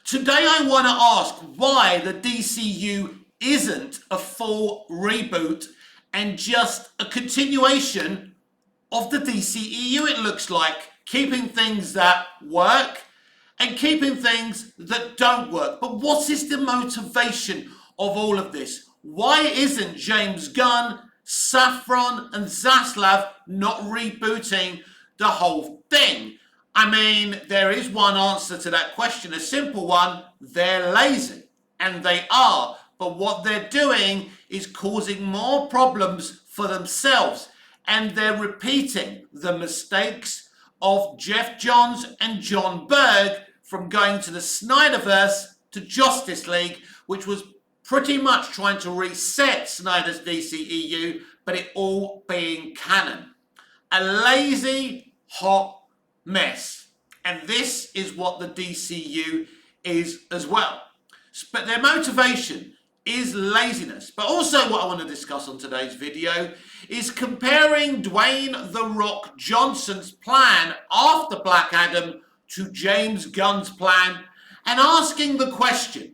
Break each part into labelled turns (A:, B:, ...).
A: Today I want to ask why the DCU isn't a full reboot and just a continuation of the DCEU, it looks like, keeping things that work and keeping things that don't work. But what is the motivation of all of this? Why isn't James Gunn, Safran and Zaslav not rebooting the whole thing? I mean, there is one answer to that question, a simple one. They're lazy, and they are. But what they're doing is causing more problems for themselves, and they're repeating the mistakes of Jeff Johns and John Berg from going to the Snyderverse to Justice League, which was pretty much trying to reset Snyder's DCEU, but it all being canon. A lazy, hot mess. And this is what the DCU is as well. But their motivation is laziness. But also what I want to discuss on today's video is comparing Dwayne "The Rock" Johnson's plan after Black Adam to James Gunn's plan and asking the question,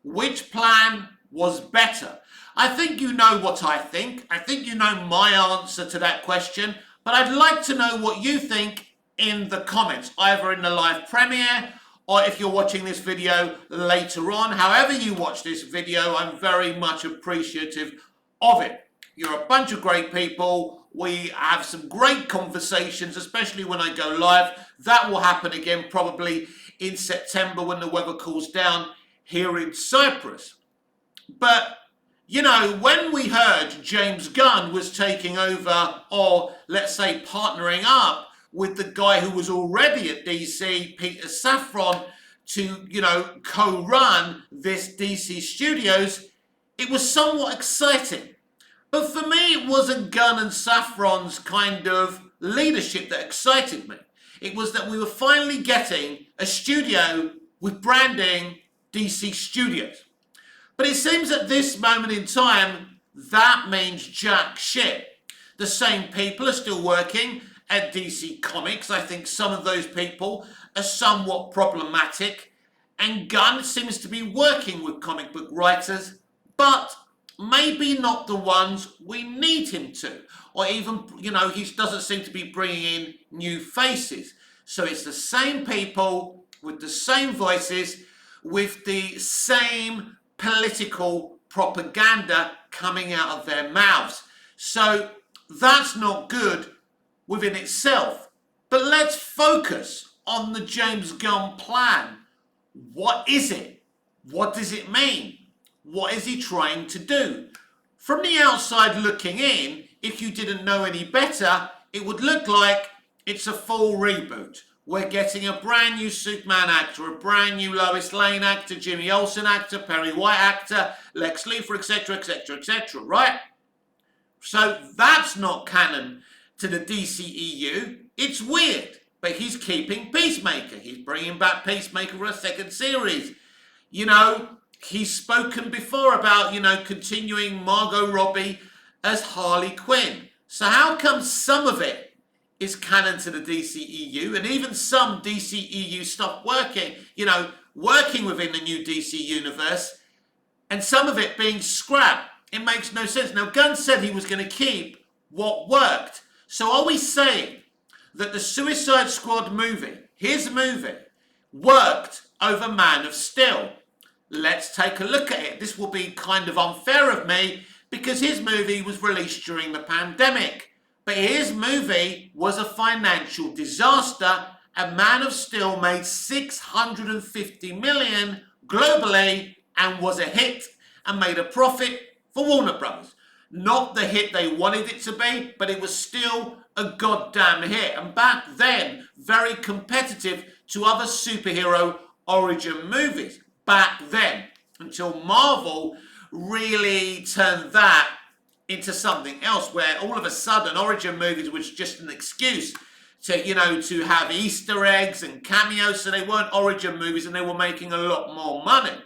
A: which plan was better? I think you know what I think. I think you know my answer to that question, but I'd like to know what you think in the comments, either in the live premiere or if you're watching this video later on. However you watch this video, I'm very much appreciative of it. You're a bunch of great people. We have some great conversations, especially when I go live. That will happen again probably in September when the weather cools down here in Cyprus. But, you know, when we heard James Gunn was taking over, or let's say partnering up with the guy who was already at DC, Peter Safran, to, you know, co-run this DC Studios, it was somewhat exciting. But for me, it wasn't Gunn and Safran's kind of leadership that excited me. It was that we were finally getting a studio with branding DC Studios. But it seems at this moment in time, that means jack shit. The same people are still working at DC Comics. I think some of those people are somewhat problematic. And Gunn seems to be working with comic book writers, but maybe not the ones we need him to. Or even, you know, he doesn't seem to be bringing in new faces. So it's the same people with the same voices, with the same political propaganda coming out of their mouths. So that's not good within itself. But let's focus on the James Gunn plan. What is it? What does it mean? What is he trying to do? From the outside looking in, if you didn't know any better, it would look like it's a full reboot. We're getting a brand new Superman actor, a brand new Lois Lane actor, Jimmy Olsen actor, Perry White actor, Lex Luthor, etc., etc., etc., right? So that's not canon to the DCEU. It's weird, but he's keeping Peacemaker. He's bringing back Peacemaker for a second series. You know, he's spoken before about, you know, continuing Margot Robbie as Harley Quinn. So how come some of it is canon to the DCEU, and even some DCEU stuff working, you know, working within the new DC universe, and some of it being scrapped? It makes no sense. Now, Gunn said he was going to keep what worked. So are we saying that the Suicide Squad movie, his movie, worked over Man of Steel? Let's take a look at it. This will be kind of unfair of me because his movie was released during the pandemic. But his movie was a financial disaster, and Man of Steel made $650 million globally and was a hit and made a profit for Warner Brothers. Not the hit they wanted it to be, but it was still a goddamn hit. And back then, very competitive to other superhero origin movies. Back then, until Marvel really turned that into something else, where all of a sudden origin movies was just an excuse to, you know, to have Easter eggs and cameos, so they weren't origin movies and they were making a lot more money.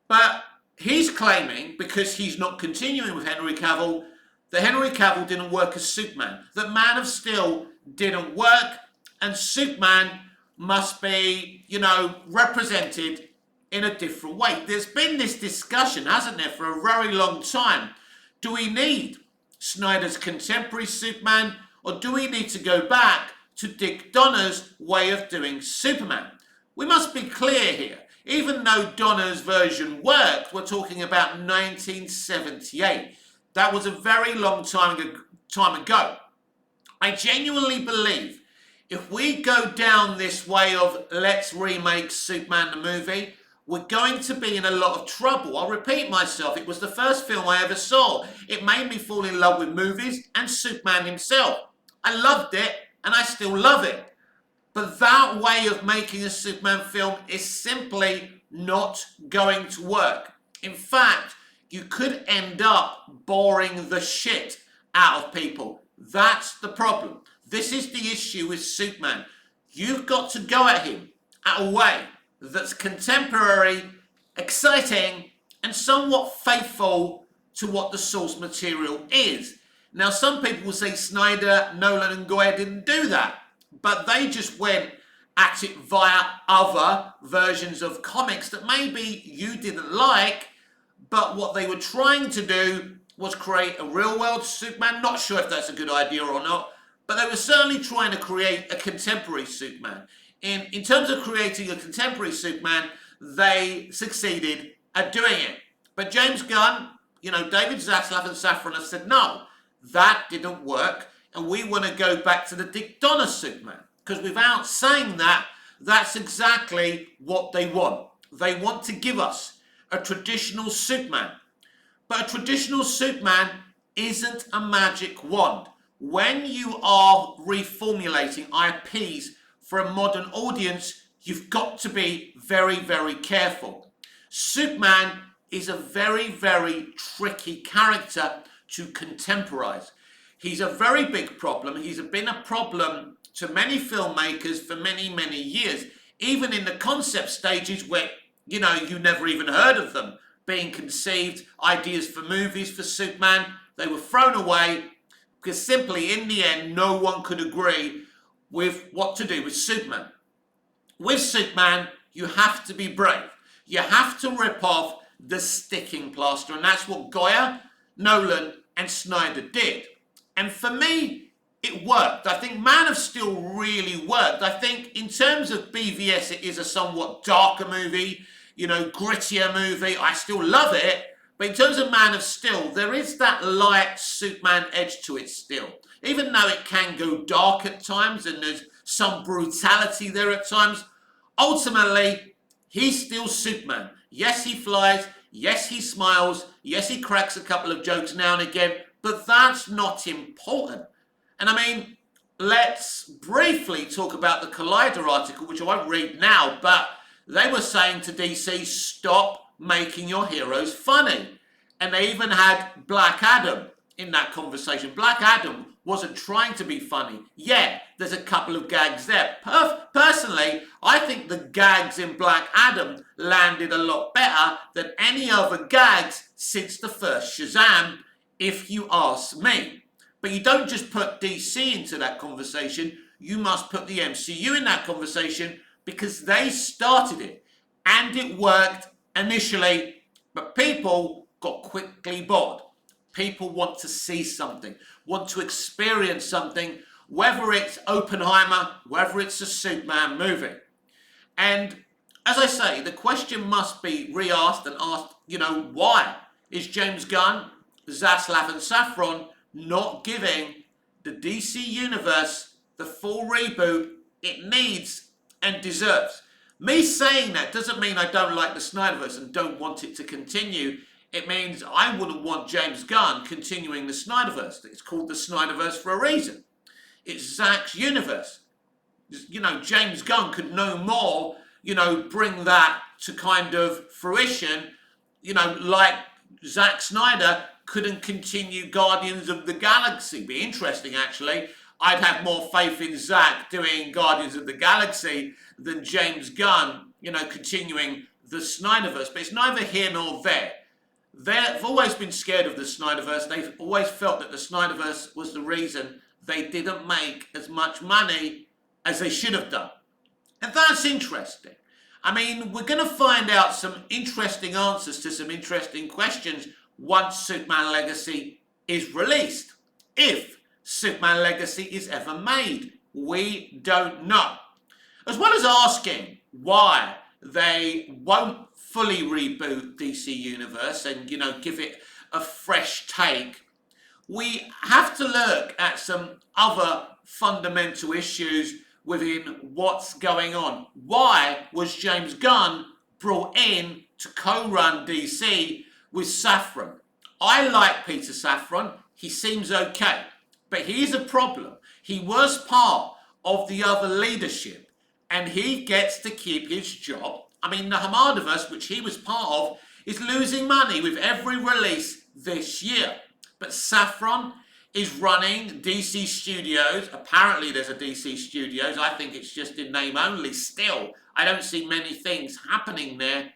A: But he's claiming, because he's not continuing with Henry Cavill, that Henry Cavill didn't work as Superman, that Man of Steel didn't work, and Superman must be, you know, represented in a different way. There's been this discussion, hasn't there, for a very long time. Do we need Snyder's contemporary Superman, or do we need to go back to Dick Donner's way of doing Superman? We must be clear here. Even though Donner's version worked, we're talking about 1978. That was a very long time ago. I genuinely believe if we go down this way of let's remake Superman the movie, we're going to be in a lot of trouble. I'll repeat myself. It was the first film I ever saw. It made me fall in love with movies and Superman himself. I loved it, and I still love it. But that way of making a Superman film is simply not going to work. In fact, you could end up boring the shit out of people. That's the problem. This is the issue with Superman. You've got to go at him at a way that's contemporary, exciting, and somewhat faithful to what the source material is. Now, some people will say Snyder, Nolan, and Goyer didn't do that, but they just went at it via other versions of comics that maybe you didn't like, but what they were trying to do was create a real-world Superman. Not sure if that's a good idea or not, but they were certainly trying to create a contemporary Superman. In terms of creating a contemporary Superman, they succeeded at doing it. But James Gunn, David Zaslav and Safran have said, no, that didn't work, and we want to go back to the Dick Donner Superman. Because without saying that, that's exactly what they want. They want to give us a traditional Superman. But a traditional Superman isn't a magic wand. When you are reformulating IPs for a modern audience, you've got to be very, very careful. Superman is a very, very tricky character to contemporize. He's a very big problem. He's been a problem to many filmmakers for many, many years, even in the concept stages where, you never even heard of them being conceived, ideas for movies for Superman. They were thrown away because simply in the end, no one could agree with what to do with Superman. With Superman, you have to be brave. You have to rip off the sticking plaster, and that's what Goyer, Nolan, and Snyder did. And for me, it worked. I think Man of Steel really worked. I think in terms of BVS, it is a somewhat darker movie, grittier movie. I still love it. But in terms of Man of Steel, there is that light Superman edge to it still. Even though it can go dark at times and there's some brutality there at times, ultimately, he's still Superman. Yes, he flies. Yes, he smiles. Yes, he cracks a couple of jokes now and again. But that's not important. And I mean, let's briefly talk about the Collider article, which I won't read now, but they were saying to DC, stop making your heroes funny. And they even had Black Adam in that conversation. Black Adam wasn't trying to be funny. Yeah, there's a couple of gags there. Personally, I think the gags in Black Adam landed a lot better than any other gags since the first Shazam, if you ask me. But you don't just put DC into that conversation, you must put the MCU in that conversation because they started it. And it worked initially, but people got quickly bored. People want to see something, want to experience something, whether it's Oppenheimer, whether it's a Superman movie. And as I say, the question must be re-asked and asked, why is James Gunn, Zaslav and Safran not giving the DC Universe the full reboot it needs and deserves? Me saying that doesn't mean I don't like the Snyderverse and don't want it to continue. It means I wouldn't want James Gunn continuing the Snyderverse. It's called the Snyderverse for a reason. It's Zack's universe. James Gunn could no more, bring that to kind of fruition, like Zack Snyder couldn't continue Guardians of the Galaxy. Be interesting, actually. I'd have more faith in Zack doing Guardians of the Galaxy than James Gunn, continuing the Snyderverse. But it's neither here nor there. They've always been scared of the Snyderverse. They've always felt that the Snyderverse was the reason they didn't make as much money as they should have done. And that's interesting. I mean, we're going to find out some interesting answers to some interesting questions once Superman Legacy is released. If Superman Legacy is ever made, we don't know. As well as asking why they won't fully reboot DC Universe and, give it a fresh take, we have to look at some other fundamental issues within what's going on. Why was James Gunn brought in to co-run DC with Safran? I like Peter Safran. He seems okay. But here's a problem. He was part of the other leadership, and he gets to keep his job. I mean, the Hamadaverse, which he was part of, is losing money with every release this year. But Safran is running DC Studios. Apparently there's a DC Studios. I think it's just in name only still. I don't see many things happening there.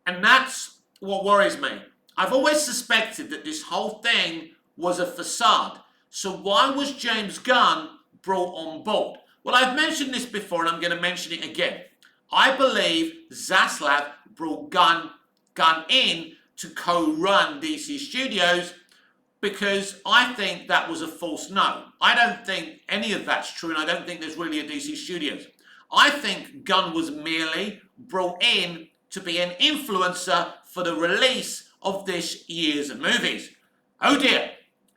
A: And that's what worries me. I've always suspected that this whole thing was a facade. So why was James Gunn brought on board? Well, I've mentioned this before and I'm going to mention it again. I believe Zaslav brought Gunn in to co-run DC Studios because I think that was a false no. I don't think any of that's true, and I don't think there's really a DC Studios. I think Gunn was merely brought in to be an influencer for the release of this year's movies. Oh dear,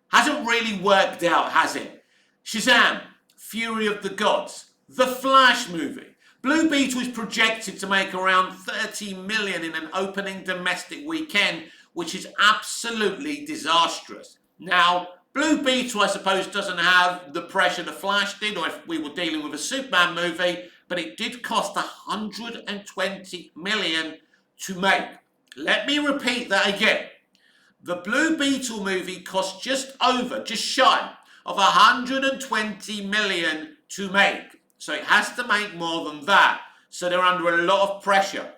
A: hasn't really worked out, has it? Shazam, Fury of the Gods, The Flash movie. Blue Beetle is projected to make around 30 million in an opening domestic weekend, which is absolutely disastrous. Now, Blue Beetle, I suppose, doesn't have the pressure the Flash did, or if we were dealing with a Superman movie, but it did cost 120 million to make. Let me repeat that again. The Blue Beetle movie cost just shy of 120 million to make. So it has to make more than that. So they're under a lot of pressure.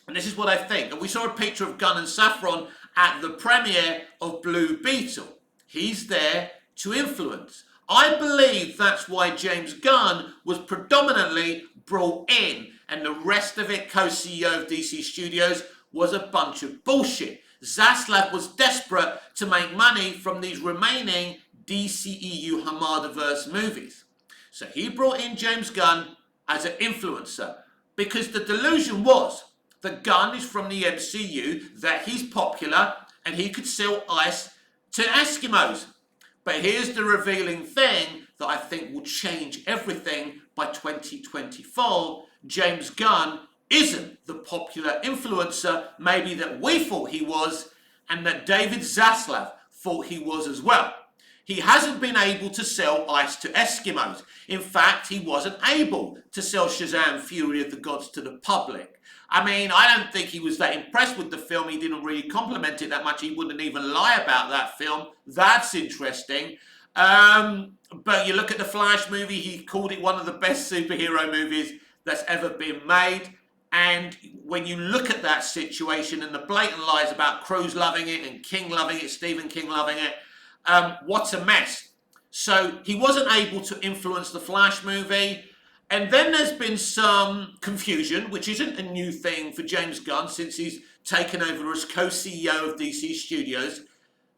A: And this is what I think. And we saw a picture of Gunn and Safran at the premiere of Blue Beetle. He's there to influence. I believe that's why James Gunn was predominantly brought in, and the rest of it, co-CEO of DC Studios, was a bunch of bullshit. Zaslav was desperate to make money from these remaining DCEU Hamadaverse movies. So he brought in James Gunn as an influencer because the delusion was that Gunn is from the MCU, that he's popular, and he could sell ice to Eskimos. But here's the revealing thing that I think will change everything by 2024. James Gunn isn't the popular influencer maybe that we thought he was, and that David Zaslav thought he was as well. He hasn't been able to sell ice to Eskimos. In fact, he wasn't able to sell Shazam! Fury of the Gods to the public. I mean, I don't think he was that impressed with the film. He didn't really compliment it that much. He wouldn't even lie about that film. That's interesting. But you look at the Flash movie, he called it one of the best superhero movies that's ever been made. And when you look at that situation and the blatant lies about Cruise loving it and King loving it, Stephen King loving it, what a mess. So he wasn't able to influence the Flash movie. And then there's been some confusion, which isn't a new thing for James Gunn since he's taken over as co-CEO of DC Studios.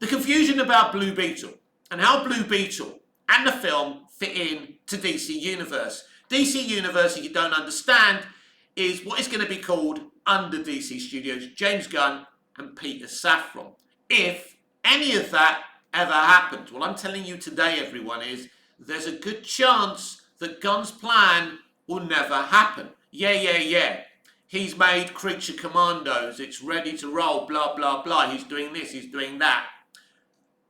A: The confusion about Blue Beetle and how Blue Beetle and the film fit in to DC Universe. DC Universe, if you don't understand, is what is going to be called under DC Studios, James Gunn and Peter Safran. If any of that ever happens, what I'm telling you today, everyone, is there's a good chance that Gunn's plan will never happen. Yeah. He's made Creature Commandos. It's ready to roll, blah, blah, blah. He's doing this, he's doing that.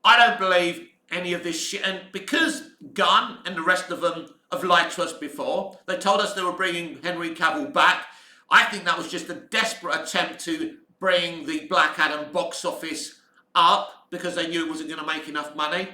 A: I don't believe any of this shit. And because Gunn and the rest of them have lied to us before, they told us they were bringing Henry Cavill back. I think that was just a desperate attempt to bring the Black Adam box office up because they knew it wasn't going to make enough money.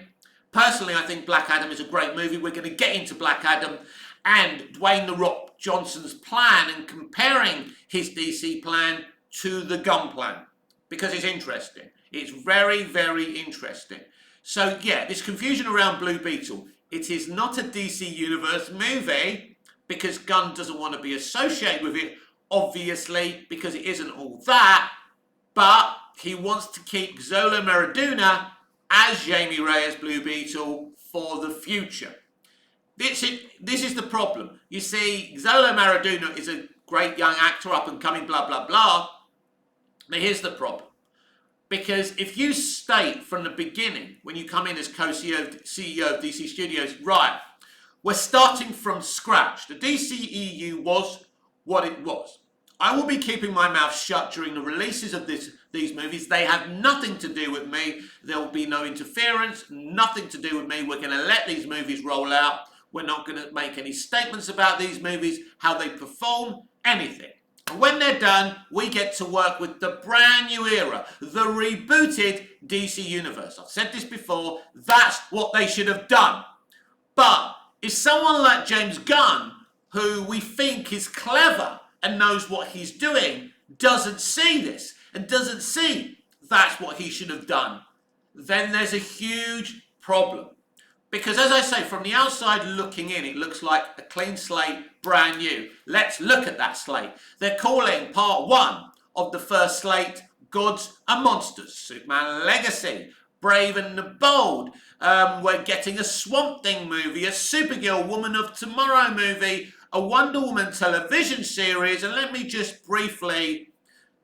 A: Personally, I think Black Adam is a great movie. We're going to get into Black Adam and Dwayne "The Rock" Johnson's plan and comparing his DC plan to the Gunn plan because it's interesting. It's very, very interesting. So yeah, this confusion around Blue Beetle. It is not a DC Universe movie because Gunn doesn't want to be associated with it obviously, because it isn't all that, but he wants to keep Zola Maradona as Jamie Reyes Blue Beetle for the future. This is the problem. You see, Zola Maradona is a great young actor, up and coming, blah, blah, blah. But here's the problem. Because if you state from the beginning, when you come in as co-CEO of DC Studios, right, we're starting from scratch. The DCEU was what it was. I will be keeping my mouth shut during the releases of these movies. They have nothing to do with me. There will be no interference, nothing to do with me. We're going to let these movies roll out. We're not going to make any statements about these movies, how they perform, anything. And when they're done, we get to work with the brand new era, the rebooted DC Universe. I've said this before, that's what they should have done. But if someone like James Gunn, who we think is clever and knows what he's doing, doesn't see this and doesn't see that's what he should have done, then there's a huge problem. Because as I say, from the outside looking in, it looks like a clean slate, brand new. Let's look at that slate. They're calling part one of the first slate Gods and Monsters, Superman Legacy, Brave and the Bold. We're getting a Swamp Thing movie, a Supergirl Woman of Tomorrow movie, a Wonder Woman television series, and let me just briefly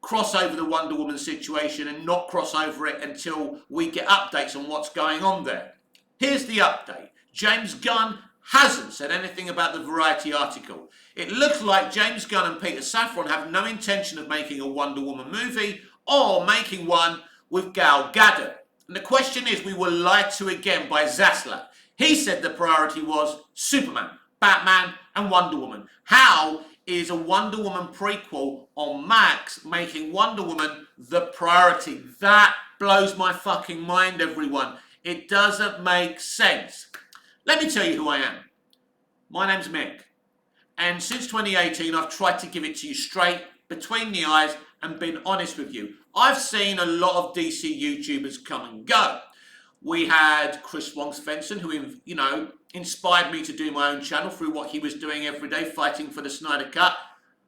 A: cross over the Wonder Woman situation and not cross over it until we get updates on what's going on there. Here's the update. James Gunn hasn't said anything about the Variety article. It looks like James Gunn and Peter Safran have no intention of making a Wonder Woman movie or making one with Gal Gadot. And the question is, we were lied to again by Zaslav. He said the priority was Superman, Batman and Wonder Woman. How is a Wonder Woman prequel on Max making Wonder Woman the priority? That blows my fucking mind, everyone. It doesn't make sense. Let me tell you who I am. My name's Mick. And since 2018, I've tried to give it to you straight, between the eyes, and been honest with you. I've seen a lot of DC YouTubers come and go. We had Chris Wong-Svensson, who, inspired me to do my own channel through what he was doing every day, fighting for the Snyder Cut.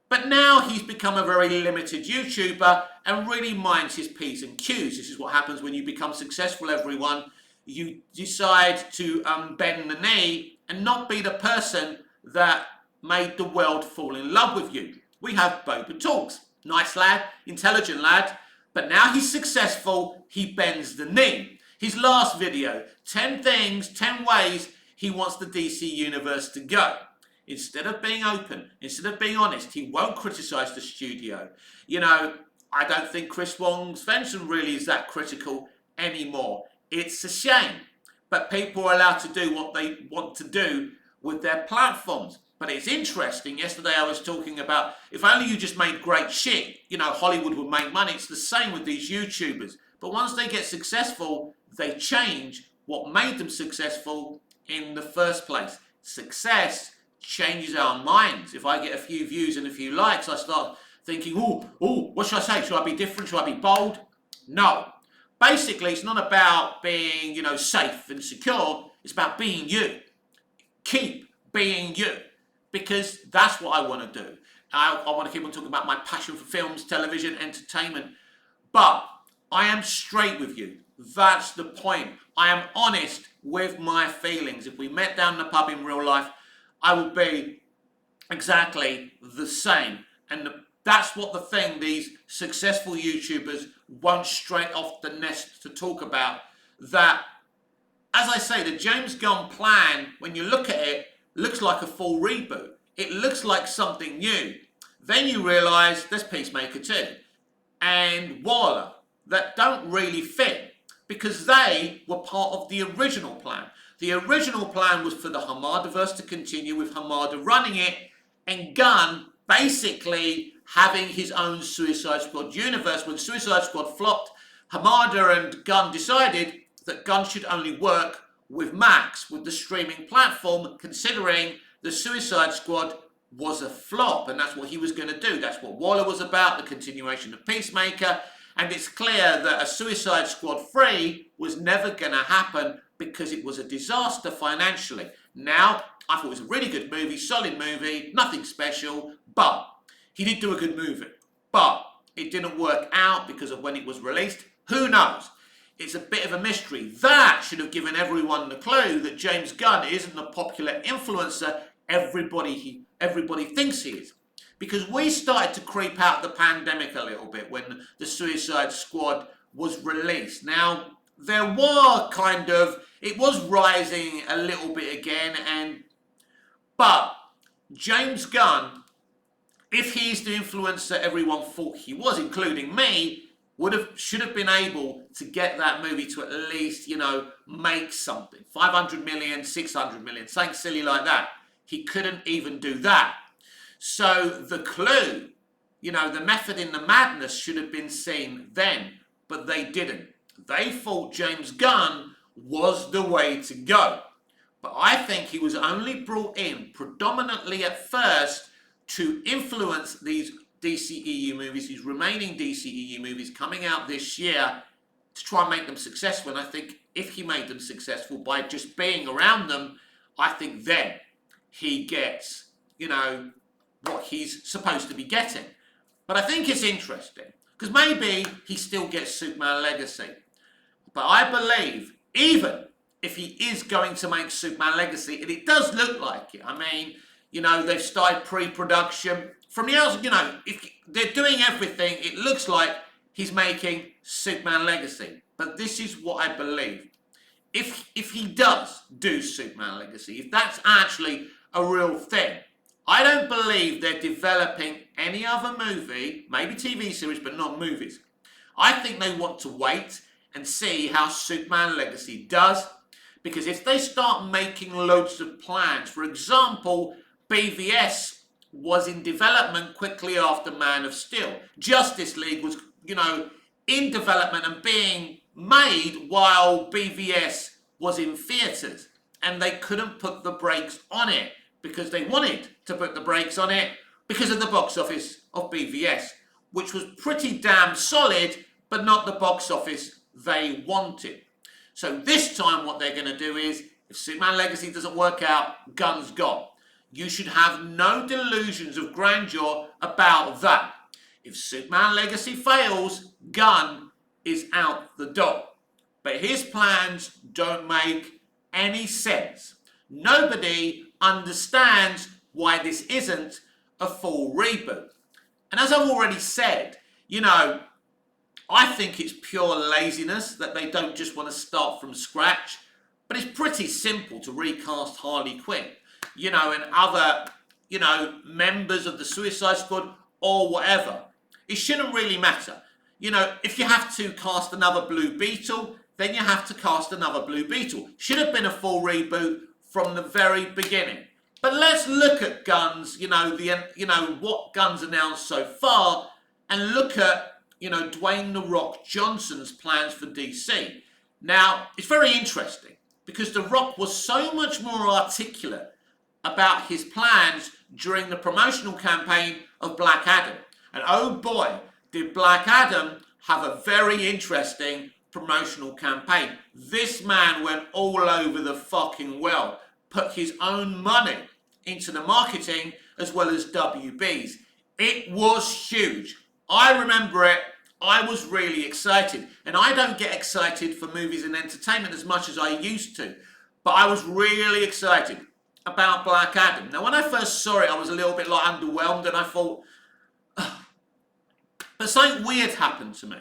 A: But now he's become a very limited YouTuber and really minds his P's and Q's. This is what happens when you become successful, everyone. You decide to bend the knee and not be the person that made the world fall in love with you. We have Boba Talks. Nice lad, intelligent lad, but now he's successful, he bends the knee. His last video, 10 things, 10 ways he wants the DC Universe to go. Instead of being open, instead of being honest, he won't criticize the studio. I don't think Chris Wong-Svensson really is that critical anymore. It's a shame, but people are allowed to do what they want to do with their platforms. But it's interesting, yesterday I was talking about, if only you just made great shit, Hollywood would make money. It's the same with these YouTubers. But once they get successful, they change what made them successful in the first place. Success changes our minds. If I get a few views and a few likes, I start thinking, what should I say? Should I be different? Should I be bold? No. Basically, it's not about being, safe and secure. It's about being you. Keep being you. Because that's what I want to do. I want to keep on talking about my passion for films, television, entertainment. But I am straight with you. That's the point. I am honest with my feelings. If we met down in the pub in real life, I would be exactly the same. And that's what the thing these successful YouTubers won't straight off the nest to talk about. That, as I say, the James Gunn plan, when you look at it, looks like a full reboot. It looks like something new. Then you realise there's Peacemaker 2 and Waller that don't really fit because they were part of the original plan. The original plan was for the Hamadaverse to continue with Hamada running it and Gunn basically having his own Suicide Squad universe. When Suicide Squad flopped, Hamada and Gunn decided that Gunn should only work with Max, with the streaming platform, considering the Suicide Squad was a flop, and that's what he was going to do. That's what Waller was about, the continuation of Peacemaker, and it's clear that a Suicide Squad 3 was never going to happen because it was a disaster financially. Now, I thought it was a really good movie, solid movie, nothing special, but He did do a good movie, but it didn't work out because of when it was released. Who knows? It's a bit of a mystery. That should have given everyone the clue that James Gunn isn't the popular influencer everybody thinks he is. Because we started to creep out the pandemic a little bit when the Suicide Squad was released. Now, there were it was rising a little bit again, but James Gunn, if he's the influencer everyone thought he was, including me, should have been able to get that movie to at least, make something. 500 million, 600 million, something silly like that. He couldn't even do that. So the clue, the method in the madness should have been seen then, but they didn't. They thought James Gunn was the way to go. But I think he was only brought in predominantly at first to influence these DCEU movies, these remaining DCEU movies coming out this year, to try and make them successful. And I think if he made them successful by just being around them, I think then he gets, what he's supposed to be getting. But I think it's interesting, because maybe he still gets Superman Legacy. But I believe, even if he is going to make Superman Legacy, and it does look like it, they've started pre-production. From the outside, if they're doing everything, it looks like he's making Superman Legacy. But this is what I believe. If he does do Superman Legacy, if that's actually a real thing, I don't believe they're developing any other movie, maybe TV series, but not movies. I think they want to wait and see how Superman Legacy does. Because if they start making loads of plans, for example, BVS was in development quickly after Man of Steel. Justice League was, in development and being made while BVS was in theatres. And they couldn't put the brakes on it because they wanted to put the brakes on it because of the box office of BVS, which was pretty damn solid, but not the box office they wanted. So this time what they're going to do is, if Superman Legacy doesn't work out, Gunn's gone. You should have no delusions of grandeur about that. If Superman Legacy fails, Gunn is out the door. But his plans don't make any sense. Nobody understands why this isn't a full reboot. And as I've already said, I think it's pure laziness that they don't just want to start from scratch. But it's pretty simple to recast Harley Quinn, and other, members of the Suicide Squad or whatever. It shouldn't really matter. If you have to cast another Blue Beetle, then you have to cast another Blue Beetle. Should have been a full reboot from the very beginning. But let's look at Gunn's, what Gunn's announced so far, and look at Dwayne "The Rock" Johnson's plans for DC. Now, it's very interesting because The Rock was so much more articulate about his plans during the promotional campaign of Black Adam. And oh boy, did Black Adam have a very interesting promotional campaign. This man went all over the fucking world, put his own money into the marketing as well as WB's. It was huge. I remember it. I was really excited. And I don't get excited for movies and entertainment as much as I used to. But I was really excited about Black Adam. Now, when I first saw it, I was a little bit underwhelmed, and I thought, ugh. But something weird happened to me.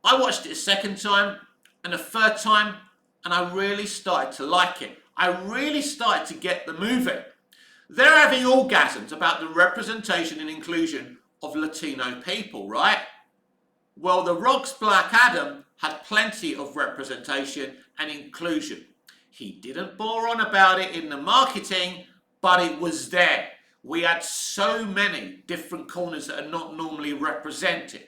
A: I watched it a second time and a third time, and I really started to like it. I really started to get the movie. They're having orgasms about the representation and inclusion of Latino people, right? Well, The Rock's Black Adam had plenty of representation and inclusion. He didn't bore on about it in the marketing, but it was there. We had so many different corners that are not normally represented,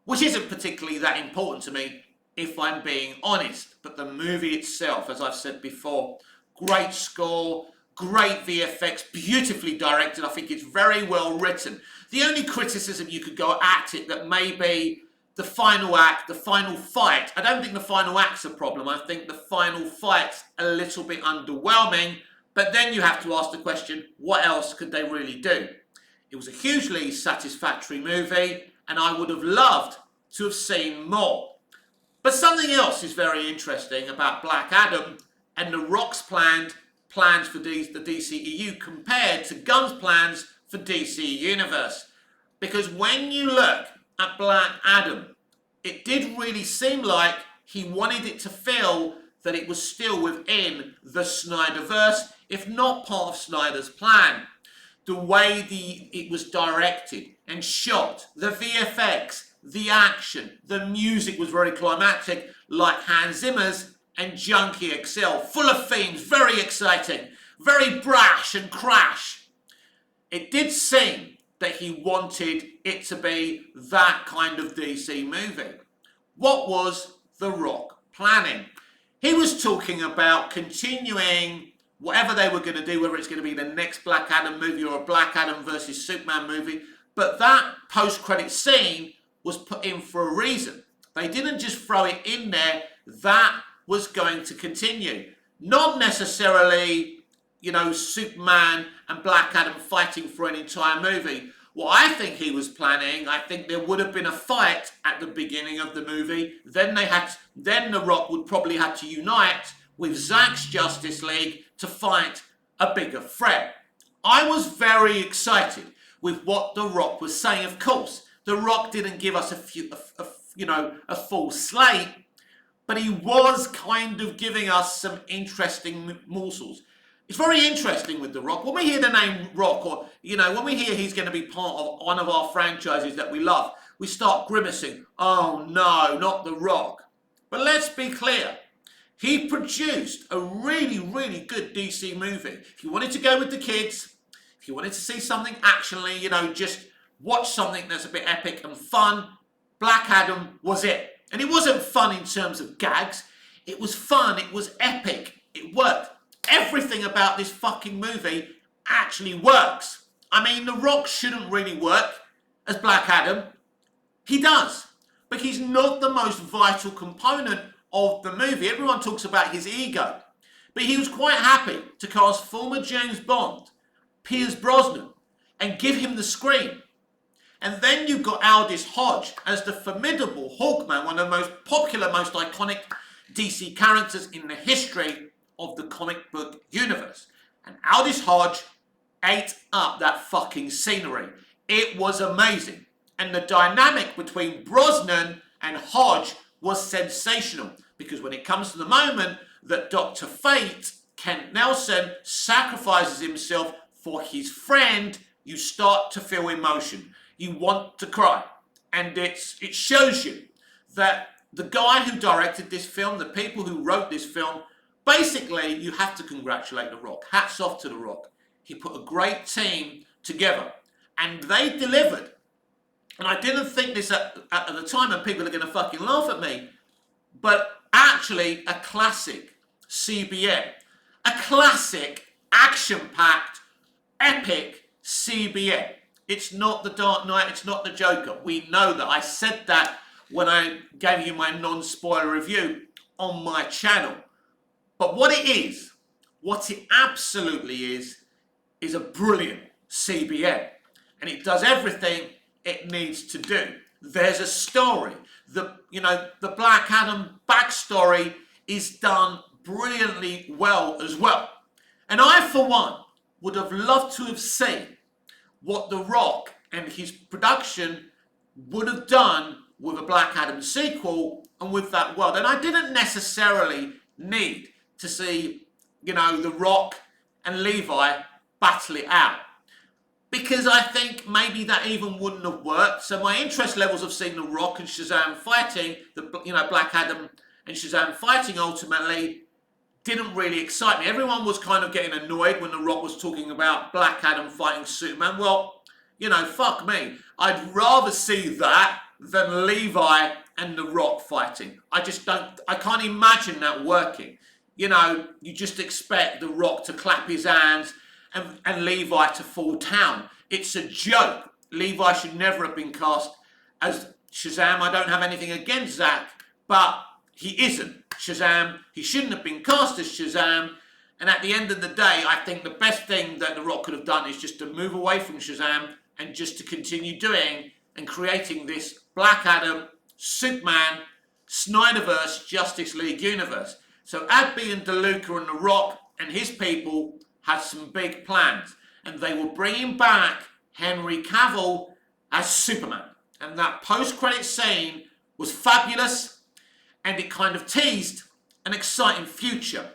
A: which isn't particularly that important to me, if I'm being honest. But the movie itself, as I've said before, great score, great VFX, beautifully directed. I think it's very well written. The only criticism you could go at it that may be the final act, the final fight. I don't think the final act's a problem. I think the final fight's a little bit underwhelming. But then you have to ask the question, what else could they really do? It was a hugely satisfactory movie, and I would have loved to have seen more. But something else is very interesting about Black Adam and The Rock's plans for the DCEU compared to Gunn's plans for DC Universe. Because when you look at Black Adam, it did really seem like he wanted it to feel that it was still within the Snyderverse, if not part of Snyder's plan. The way it was directed and shot, the VFX, the action, the music was very climactic, like Hans Zimmer's and Junkie XL, full of themes, very exciting, very brash and crash. It did seem that he wanted it to be that kind of DC movie. What was The Rock planning? He was talking about continuing whatever they were going to do, whether it's going to be the next Black Adam movie or a Black Adam versus Superman movie. But that post-credit scene was put in for a reason. They didn't just throw it in there. That was going to continue. Not necessarily, Superman and Black Adam fighting for an entire movie. What I think he was planning, I think there would have been a fight at the beginning of the movie. Then The Rock would probably have to unite with Zack's Justice League to fight a bigger threat. I was very excited with what The Rock was saying. Of course, The Rock didn't give us a full slate, but he was kind of giving us some interesting morsels. It's very interesting with The Rock. When we hear the name Rock, or, when we hear he's going to be part of one of our franchises that we love, we start grimacing. Oh no, not The Rock. But let's be clear. He produced a really, really good DC movie. If you wanted to go with the kids, if you wanted to see something actionally, just watch something that's a bit epic and fun, Black Adam was it. And it wasn't fun in terms of gags. It was fun. It was epic. It worked. Everything about this fucking movie actually works. I mean, The Rock shouldn't really work as Black Adam. He does. But he's not the most vital component of the movie. Everyone talks about his ego. But he was quite happy to cast former James Bond, Pierce Brosnan, and give him the screen. And then you've got Aldis Hodge as the formidable Hawkman, one of the most popular, most iconic DC characters in the history of the comic book universe. And Aldis Hodge ate up that fucking scenery. It was amazing. And the dynamic between Brosnan and Hodge was sensational. Because when it comes to the moment that Dr. Fate, Kent Nelson, sacrifices himself for his friend, you start to feel emotion. You want to cry. And it shows you that the guy who directed this film, the people who wrote this film, basically, you have to congratulate The Rock. Hats off to The Rock. He put a great team together. And they delivered. And I didn't think this at the time, and people are going to fucking laugh at me. But actually, a classic CBN. A classic, action-packed, epic CBN. It's not The Dark Knight. It's not The Joker. We know that. I said that when I gave you my non-spoiler review on my channel. But what it absolutely is a brilliant CBN. And it does everything it needs to do. There's a story. The Black Adam backstory is done brilliantly well as well. And I, for one, would have loved to have seen what The Rock and his production would have done with a Black Adam sequel and with that world. And I didn't necessarily need to see, The Rock and Levi battle it out. Because I think maybe that even wouldn't have worked. So my interest levels of seeing The Rock and Shazam fighting, Black Adam and Shazam fighting ultimately didn't really excite me. Everyone was kind of getting annoyed when The Rock was talking about Black Adam fighting Superman. Well, fuck me. I'd rather see that than Levi and The Rock fighting. I can't imagine that working. You just expect The Rock to clap his hands and Levi to fall down. It's a joke. Levi should never have been cast as Shazam. I don't have anything against Zack, but he isn't Shazam. He shouldn't have been cast as Shazam. And at the end of the day, I think the best thing that The Rock could have done is just to move away from Shazam and just to continue doing and creating this Black Adam, Superman, Snyderverse, Justice League universe. So Adby and DeLuca and The Rock and his people had some big plans, and they were bringing back Henry Cavill as Superman. And that post-credit scene was fabulous, and it kind of teased an exciting future.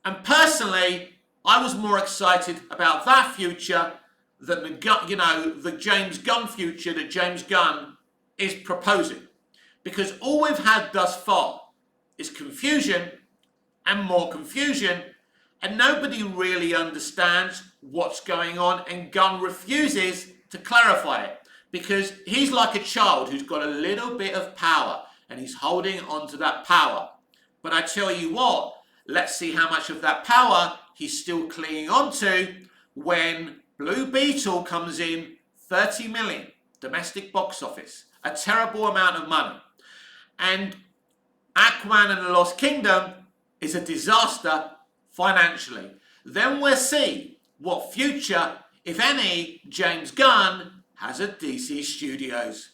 A: And personally, I was more excited about that future than the James Gunn future that James Gunn is proposing. Because all we've had thus far is confusion and more confusion, and nobody really understands what's going on, and Gunn refuses to clarify it because he's like a child who's got a little bit of power and he's holding on to that power. But I tell you what, let's see how much of that power he's still clinging on to when Blue Beetle comes in 30 million domestic box office, a terrible amount of money. And Aquaman and the Lost Kingdom is a disaster financially. Then we'll see what future, if any, James Gunn has at DC Studios.